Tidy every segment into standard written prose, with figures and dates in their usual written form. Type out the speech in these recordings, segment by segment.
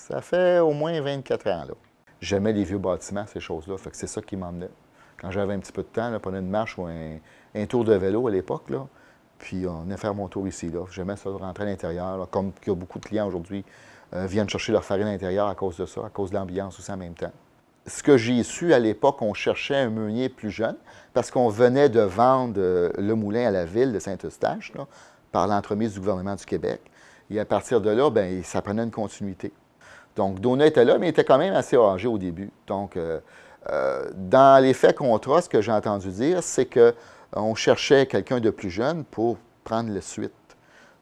Ça fait au moins 24 ans, là. J'aimais les vieux bâtiments, ces choses-là. Fait que c'est ça qui m'emmenait. Quand j'avais un petit peu de temps, là, prenais une marche ou un tour de vélo à l'époque, là. Puis on venait faire mon tour ici, là. J'aimais ça, rentrer à l'intérieur, là, comme il y a beaucoup de clients aujourd'hui viennent chercher leur farine à l'intérieur à cause de ça, à cause de l'ambiance aussi en même temps. Ce que j'ai su à l'époque, on cherchait un meunier plus jeune, parce qu'on venait de vendre le moulin à la ville de Saint-Eustache, là, par l'entremise du gouvernement du Québec. Et à partir de là, bien, ça prenait une continuité. Donc, Donat était là, mais il était quand même assez âgé au début. Donc, dans les faits contrats, ce que j'ai entendu dire, c'est qu'on cherchait quelqu'un de plus jeune pour prendre la suite.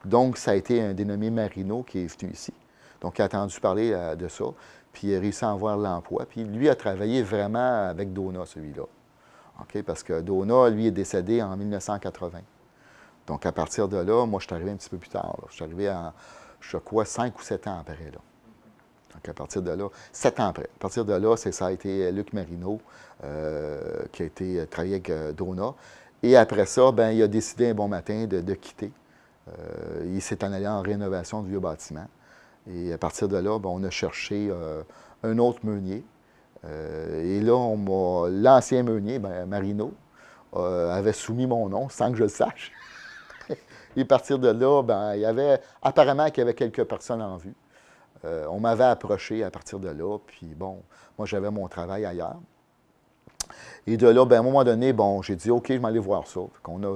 Donc, ça a été un dénommé Marino qui est venu ici. Donc, il a entendu parler de ça, puis il a réussi à avoir l'emploi. Puis lui a travaillé vraiment avec Donat, celui-là. OK? Parce que Donat, lui, est décédé en 1980. Donc, à partir de là, moi, je suis arrivé un petit peu plus tard. Là. Je suis arrivé à, je crois, 5 ou 7 ans après. Là. Donc, à partir de là, 7 ans après. À partir de là, ça a été Luc Marino qui a été travaillé avec Donat. Et après ça, bien, il a décidé un bon matin de quitter. Il s'est en allé en rénovation du vieux bâtiment. Et à partir de là, bien, on a cherché un autre meunier. Et là, l'ancien meunier, bien, Marino, avait soumis mon nom sans que je le sache. Et à partir de là, bien, il y avait apparemment qu'il y avait quelques personnes en vue. On m'avait approché à partir de là, puis bon, moi j'avais mon travail ailleurs. Et de là, bien, à un moment donné, bon, j'ai dit, OK, je vais aller voir ça.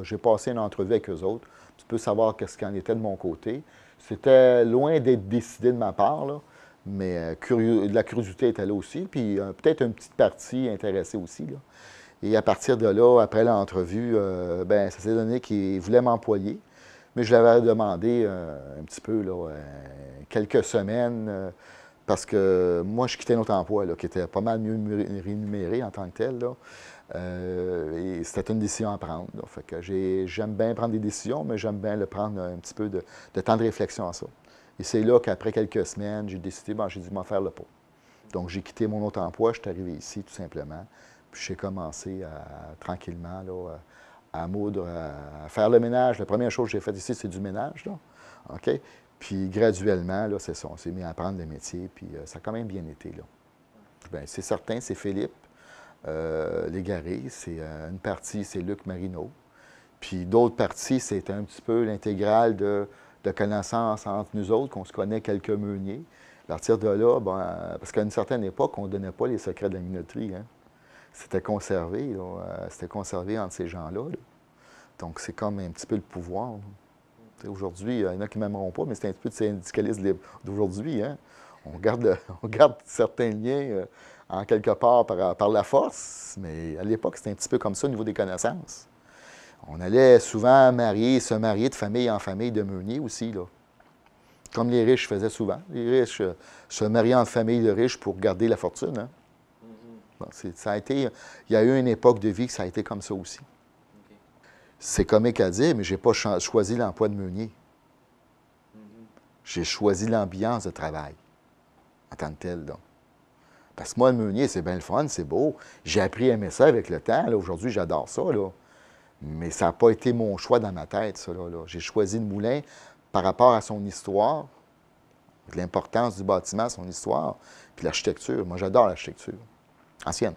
J'ai passé une entrevue avec eux autres, un petit peu savoir qu'est-ce qu'il en était de mon côté. C'était loin d'être décidé de ma part, là, mais la curiosité était là aussi, puis peut-être une petite partie intéressée aussi, là. Et à partir de là, après l'entrevue, ben, ça s'est donné qu'ils voulaient m'employer. Mais je l'avais demandé un petit peu, là, quelques semaines, parce que moi, je quittais notre emploi, là, qui était pas mal mieux rémunéré en tant que tel. Là. Et c'était une décision à prendre. Là. Fait que j'aime bien prendre des décisions, mais j'aime bien le prendre un petit peu de temps de réflexion à ça. Et c'est là qu'après quelques semaines, j'ai décidé, bon, j'ai dû m'en faire le pot. Donc, j'ai quitté mon autre emploi, je suis arrivé ici, tout simplement. Puis j'ai commencé tranquillement là, à moudre, à faire le ménage. La première chose que j'ai faite ici, c'est du ménage. Là. OK? Puis graduellement, là, c'est ça, on s'est mis à apprendre le métier, puis ça a quand même bien été. Là. Bien, c'est certain, c'est Philippe Légaré, c'est une partie, c'est Luc Marino. Puis d'autres parties, c'est un petit peu l'intégrale de connaissances entre nous autres, qu'on se connaît quelques meuniers. À partir de là, ben, parce qu'à une certaine époque, on ne donnait pas les secrets de la minoterie. Hein. C'était conservé, c'était conservé entre ces gens-là. Là. Donc, c'est comme un petit peu le pouvoir. Aujourd'hui, il y en a qui ne m'aimeront pas, mais c'est un petit peu de syndicalisme d'aujourd'hui. Hein? On garde certains liens en quelque part par la force, mais à l'époque, c'était un petit peu comme ça au niveau des connaissances. On allait souvent se marier de famille en famille de meuniers aussi, là. Comme les riches faisaient souvent. Les riches se mariaient en famille de riches pour garder la fortune. Hein? Bon, ça a été, il y a eu une époque de vie que ça a été comme ça aussi. Okay. C'est comique à dire, mais je n'ai pas choisi l'emploi de meunier. J'ai choisi l'ambiance de travail en tant que tel. Donc. Parce que moi, le meunier, c'est bien le fun, c'est beau. J'ai appris à aimer ça avec le temps. Aujourd'hui, j'adore ça. Là. Mais ça n'a pas été mon choix dans ma tête, ça. Là. J'ai choisi le moulin par rapport à son histoire, l'importance du bâtiment, son histoire, puis l'architecture. Moi, j'adore l'architecture. Ancienne.